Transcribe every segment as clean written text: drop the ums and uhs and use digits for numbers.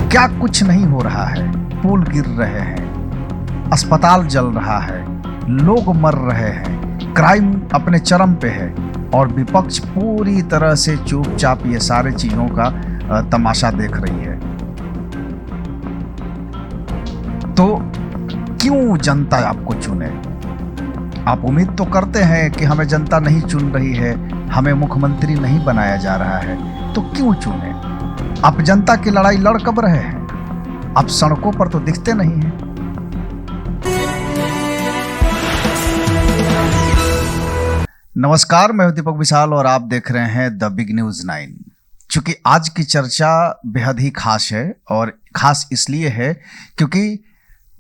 क्या कुछ नहीं हो रहा है। पुल गिर रहे हैं, अस्पताल जल रहा है, लोग मर रहे हैं, क्राइम अपने चरम पे है और विपक्ष पूरी तरह से चुपचाप ये सारे चीजों का तमाशा देख रही है। तो क्यों जनता आपको चुने? आप उम्मीद तो करते हैं कि हमें जनता नहीं चुन रही है, हमें मुख्यमंत्री नहीं बनाया जा रहा है, तो क्यों चुने? आप जनता की लड़ाई लड़ कब रहे हैं? आप सड़कों पर तो दिखते नहीं हैं। नमस्कार, मैं हूं दीपक विशाल और आप देख रहे हैं द बिग न्यूज 9। चूंकि आज की चर्चा बेहद ही खास है और खास इसलिए है क्योंकि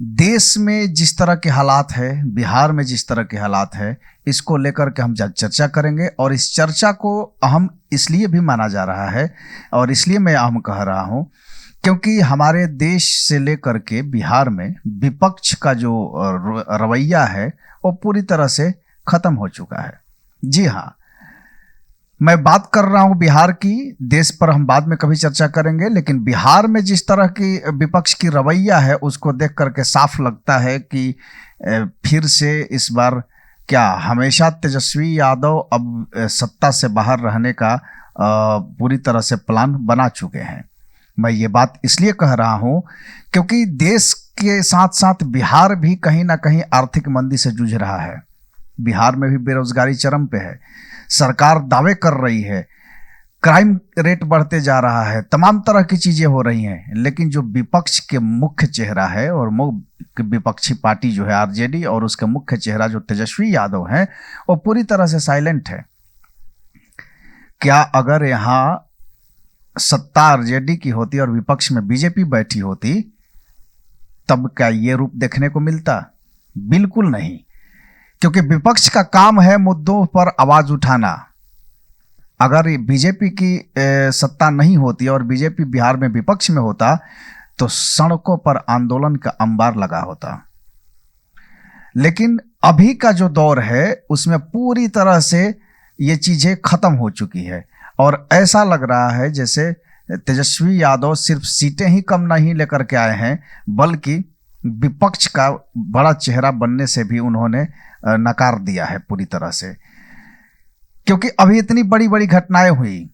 देश में जिस तरह के हालात है, बिहार में जिस तरह के हालात है, इसको लेकर के हम चर्चा करेंगे। और इस चर्चा को अहम इसलिए भी माना जा रहा है और इसलिए मैं अहम कह रहा हूं क्योंकि हमारे देश से लेकर के बिहार में विपक्ष का जो रवैया है वो पूरी तरह से खत्म हो चुका है। जी हाँ, मैं बात कर रहा हूं बिहार की। देश पर हम बाद में कभी चर्चा करेंगे, लेकिन बिहार में जिस तरह की विपक्ष की रवैया है उसको देख करके साफ लगता है कि फिर से इस बार क्या हमेशा तेजस्वी यादव अब सत्ता से बाहर रहने का पूरी तरह से प्लान बना चुके हैं। मैं ये बात इसलिए कह रहा हूं क्योंकि देश के साथ साथ बिहार भी कहीं ना कहीं आर्थिक मंदी से जूझ रहा है। बिहार में भी बेरोजगारी चरम पे है, सरकार दावे कर रही है, क्राइम रेट बढ़ते जा रहा है, तमाम तरह की चीजें हो रही हैं, लेकिन जो विपक्ष के मुख्य चेहरा है और विपक्षी पार्टी जो है आरजेडी और उसके मुख्य चेहरा जो तेजस्वी यादव हैं वो पूरी तरह से साइलेंट है। क्या अगर यहाँ सत्ता आरजेडी की होती और विपक्ष में बीजेपी बैठी होती तब क्या ये रूप देखने को मिलता? बिल्कुल नहीं, क्योंकि विपक्ष का काम है मुद्दों पर आवाज उठाना। अगर बीजेपी की सत्ता नहीं होती और बीजेपी बिहार में विपक्ष में होता तो सड़कों पर आंदोलन का अंबार लगा होता। लेकिन अभी का जो दौर है उसमें पूरी तरह से ये चीजें खत्म हो चुकी है और ऐसा लग रहा है जैसे तेजस्वी यादव सिर्फ सीटें ही कम नहीं लेकर के आए हैं बल्कि विपक्ष का बड़ा चेहरा बनने से भी उन्होंने नकार दिया है पूरी तरह से। क्योंकि अभी इतनी बड़ी बड़ी घटनाएं हुई,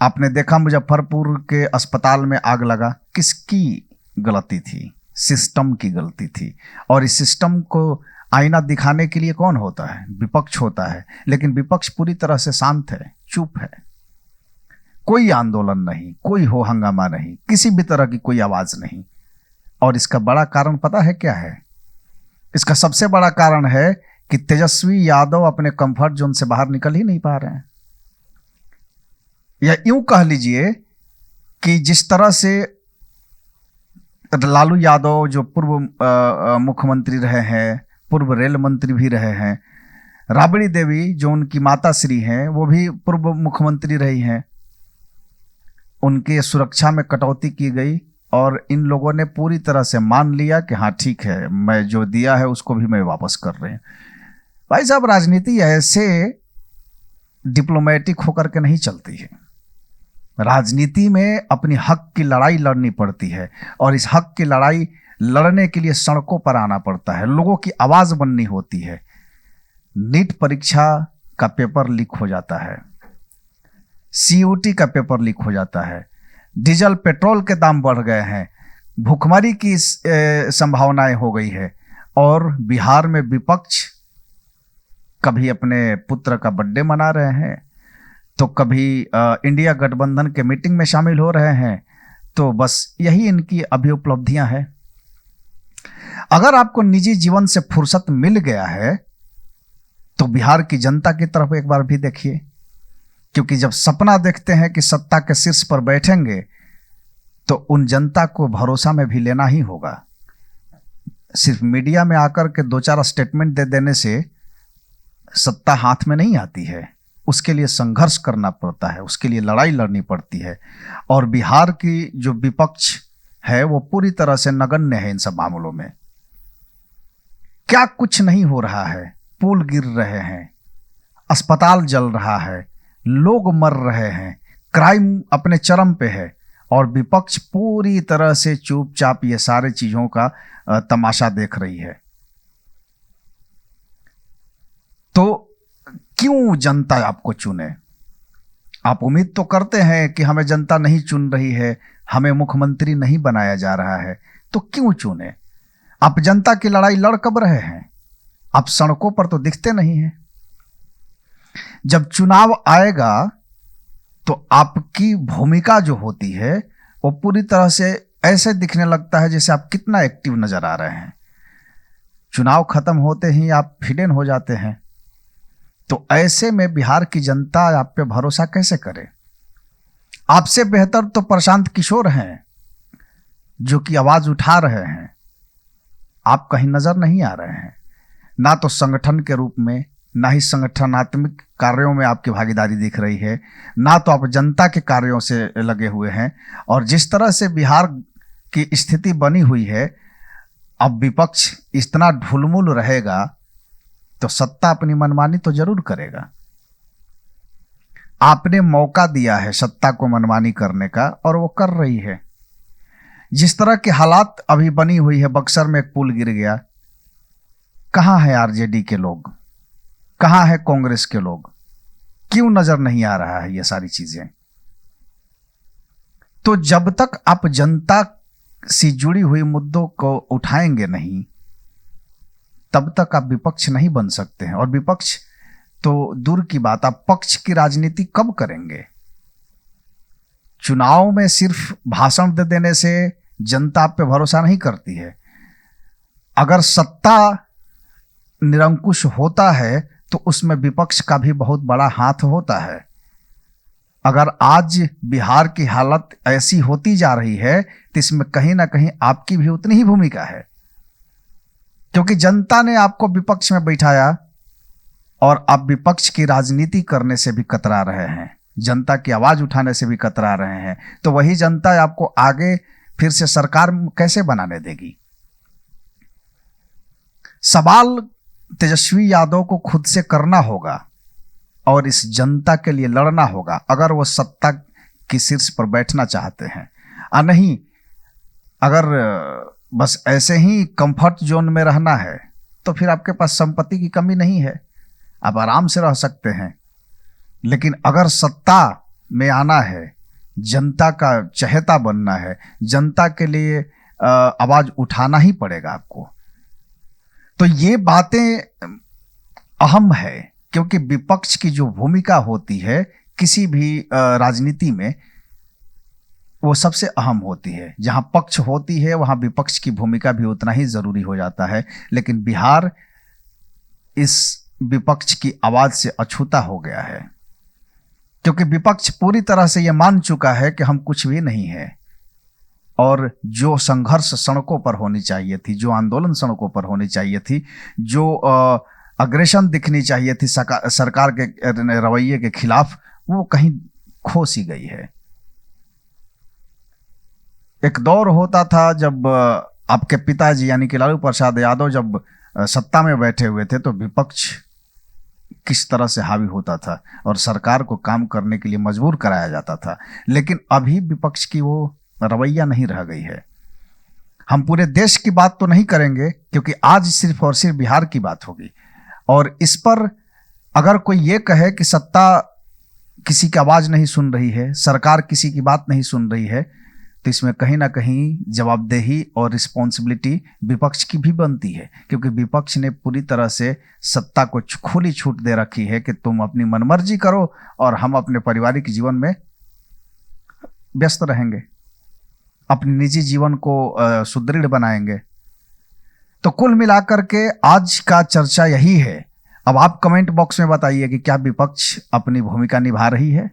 आपने देखा मुजफ्फरपुर के अस्पताल में आग लगा, किसकी गलती थी? सिस्टम की गलती थी। और इस सिस्टम को आईना दिखाने के लिए कौन होता है? विपक्ष होता है। लेकिन विपक्ष पूरी तरह से शांत है, चुप है, कोई आंदोलन नहीं, कोई हो हंगामा नहीं, किसी भी तरह की कोई आवाज नहीं। और इसका बड़ा कारण पता है क्या है? इसका सबसे बड़ा कारण है कि तेजस्वी यादव अपने कंफर्ट जोन से बाहर निकल ही नहीं पा रहे हैं। या यूं कह लीजिए कि जिस तरह से लालू यादव जो पूर्व मुख्यमंत्री रहे हैं, पूर्व रेल मंत्री भी रहे हैं, राबड़ी देवी जो उनकी माता श्री हैं वो भी पूर्व मुख्यमंत्री रही हैं, उनकी सुरक्षा में कटौती की गई और इन लोगों ने पूरी तरह से मान लिया कि हाँ ठीक है, मैं जो दिया है उसको भी मैं वापस कर रहे हैं। भाई साहब, राजनीति ऐसे डिप्लोमेटिक होकर के नहीं चलती है। राजनीति में अपनी हक की लड़ाई लड़नी पड़ती है और इस हक की लड़ाई लड़ने के लिए सड़कों पर आना पड़ता है, लोगों की आवाज बननी होती है। नीट परीक्षा का पेपर लीक हो जाता है, सीयूटी का पेपर लीक हो जाता है, डीजल पेट्रोल के दाम बढ़ गए हैं, भूखमरी की संभावनाएं हो गई है और बिहार में विपक्ष कभी अपने पुत्र का बर्थडे मना रहे हैं तो कभी इंडिया गठबंधन के मीटिंग में शामिल हो रहे हैं। तो बस यही इनकी अभी उपलब्धियां हैं। अगर आपको निजी जीवन से फुर्सत मिल गया है तो बिहार की जनता की तरफ एक बार भी देखिए, क्योंकि जब सपना देखते हैं कि सत्ता के शीर्ष पर बैठेंगे तो उन जनता को भरोसा में भी लेना ही होगा। सिर्फ मीडिया में आकर के दो चार स्टेटमेंट दे देने से सत्ता हाथ में नहीं आती है, उसके लिए संघर्ष करना पड़ता है, उसके लिए लड़ाई लड़नी पड़ती है। और बिहार की जो विपक्ष है वो पूरी तरह से नगण्य है इन सब मामलों में। क्या कुछ नहीं हो रहा है? पुल गिर रहे हैं, अस्पताल जल रहा है, लोग मर रहे हैं, क्राइम अपने चरम पे है और विपक्ष पूरी तरह से चुपचाप ये सारे चीजों का तमाशा देख रही है। तो क्यों जनता आपको चुने? आप उम्मीद तो करते हैं कि हमें जनता नहीं चुन रही है, हमें मुख्यमंत्री नहीं बनाया जा रहा है, तो क्यों चुने? आप जनता की लड़ाई लड़ कब रहे हैं? आप सड़कों पर तो दिखते नहीं हैं। जब चुनाव आएगा तो आपकी भूमिका जो होती है वो पूरी तरह से ऐसे दिखने लगता है जैसे आप कितना एक्टिव नजर आ रहे हैं। चुनाव खत्म होते ही आप हिडन हो जाते हैं। तो ऐसे में बिहार की जनता आप पे भरोसा कैसे करे? आपसे बेहतर तो प्रशांत किशोर हैं जो कि आवाज उठा रहे हैं। आप कहीं नजर नहीं आ रहे हैं, ना तो संगठन के रूप में, ना ही संगठनात्मक कार्यों में आपकी भागीदारी दिख रही है, ना तो आप जनता के कार्यों से लगे हुए हैं। और जिस तरह से बिहार की स्थिति बनी हुई है, अब विपक्ष इतना ढुलमुल रहेगा तो सत्ता अपनी मनमानी तो जरूर करेगा। आपने मौका दिया है सत्ता को मनमानी करने का और वो कर रही है। जिस तरह के हालात अभी बनी हुई है, बक्सर में एक पुल गिर गया, कहां है आरजेडी के लोग, कहां है कांग्रेस के लोग? क्यों नजर नहीं आ रहा है ये सारी चीजें? तो जब तक आप जनता से जुड़ी हुई मुद्दों को उठाएंगे नहीं, तब तक आप विपक्ष नहीं बन सकते हैं। और विपक्ष तो दूर की बात, आप पक्ष की राजनीति कब करेंगे? चुनाव में सिर्फ भाषण दे देने से जनता आप पे भरोसा नहीं करती है। अगर सत्ता निरंकुश होता है तो उसमें विपक्ष का भी बहुत बड़ा हाथ होता है। अगर आज बिहार की हालत ऐसी होती जा रही है तो इसमें कहीं ना कहीं आपकी भी उतनी ही भूमिका है, क्योंकि जनता ने आपको विपक्ष में बैठाया और आप विपक्ष की राजनीति करने से भी कतरा रहे हैं, जनता की आवाज उठाने से भी कतरा रहे हैं। तो वही जनता आपको आगे फिर से सरकार कैसे बनाने देगी? सवाल तेजस्वी यादव को खुद से करना होगा और इस जनता के लिए लड़ना होगा, अगर वो सत्ता की शीर्ष पर बैठना चाहते हैं। नहीं, अगर बस ऐसे ही कंफर्ट जोन में रहना है तो फिर आपके पास संपत्ति की कमी नहीं है, आप आराम से रह सकते हैं। लेकिन अगर सत्ता में आना है, जनता का चहेता बनना है, जनता के लिए आवाज उठाना ही पड़ेगा आपको। तो ये बातें अहम है, क्योंकि विपक्ष की जो भूमिका होती है किसी भी राजनीति में, वो सबसे अहम होती है। जहां पक्ष होती है वहां विपक्ष की भूमिका भी उतना ही जरूरी हो जाता है। लेकिन बिहार इस विपक्ष की आवाज से अछूता हो गया है, क्योंकि विपक्ष पूरी तरह से यह मान चुका है कि हम कुछ भी नहीं है। और जो संघर्ष सड़कों पर होनी चाहिए थी, जो आंदोलन सड़कों पर होनी चाहिए थी, जो अग्रेशन दिखनी चाहिए थी सरकार के रवैये के खिलाफ, वो कहीं खो सी गई है। एक दौर होता था जब आपके पिताजी यानी कि लालू प्रसाद यादव जब सत्ता में बैठे हुए थे तो विपक्ष किस तरह से हावी होता था और सरकार को काम करने के लिए मजबूर कराया जाता था। लेकिन अभी विपक्ष की वो रवैया नहीं रह गई है। हम पूरे देश की बात तो नहीं करेंगे, क्योंकि आज सिर्फ और सिर्फ बिहार की बात होगी। और इस पर अगर कोई ये कहे कि सत्ता किसी की आवाज नहीं सुन रही है, सरकार किसी की बात नहीं सुन रही है, तो इसमें कहीं ना कहीं जवाबदेही और रिस्पॉन्सिबिलिटी विपक्ष की भी बनती है, क्योंकि विपक्ष ने पूरी तरह से सत्ता को खुली छूट दे रखी है कि तुम अपनी मनमर्जी करो और हम अपने पारिवारिक जीवन में व्यस्त रहेंगे, अपने निजी जीवन को सुदृढ़ बनाएंगे। तो कुल मिलाकर के आज का चर्चा यही है। अब आप कमेंट बॉक्स में बताइए कि क्या विपक्ष अपनी भूमिका निभा रही है,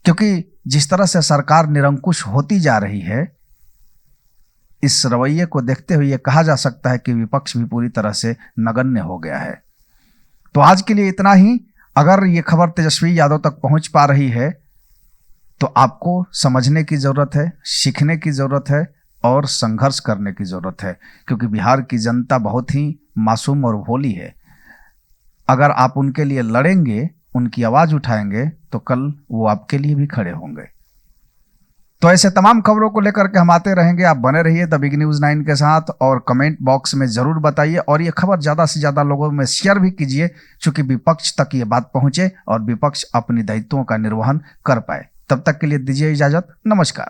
क्योंकि जिस तरह से सरकार निरंकुश होती जा रही है, इस रवैये को देखते हुए यह कहा जा सकता है कि विपक्ष भी पूरी तरह से नगण्य हो गया है। तो आज के लिए इतना ही। अगर ये खबर तेजस्वी यादव तक पहुंच पा रही है तो आपको समझने की जरूरत है, सीखने की जरूरत है और संघर्ष करने की जरूरत है, क्योंकि बिहार की जनता बहुत ही मासूम और भोली है। अगर आप उनके लिए लड़ेंगे, उनकी आवाज उठाएंगे, तो कल वो आपके लिए भी खड़े होंगे। तो ऐसे तमाम खबरों को लेकर के हम आते रहेंगे। आप बने रहिए द बिग न्यूज़ 9 के साथ और कमेंट बॉक्स में जरूर बताइए और ये खबर ज़्यादा से ज़्यादा लोगों में शेयर भी कीजिए, चूंकि विपक्ष तक ये बात पहुंचे और विपक्ष अपनी दायित्वों का निर्वहन कर पाए। तब तक के लिए दीजिए इजाजत। नमस्कार।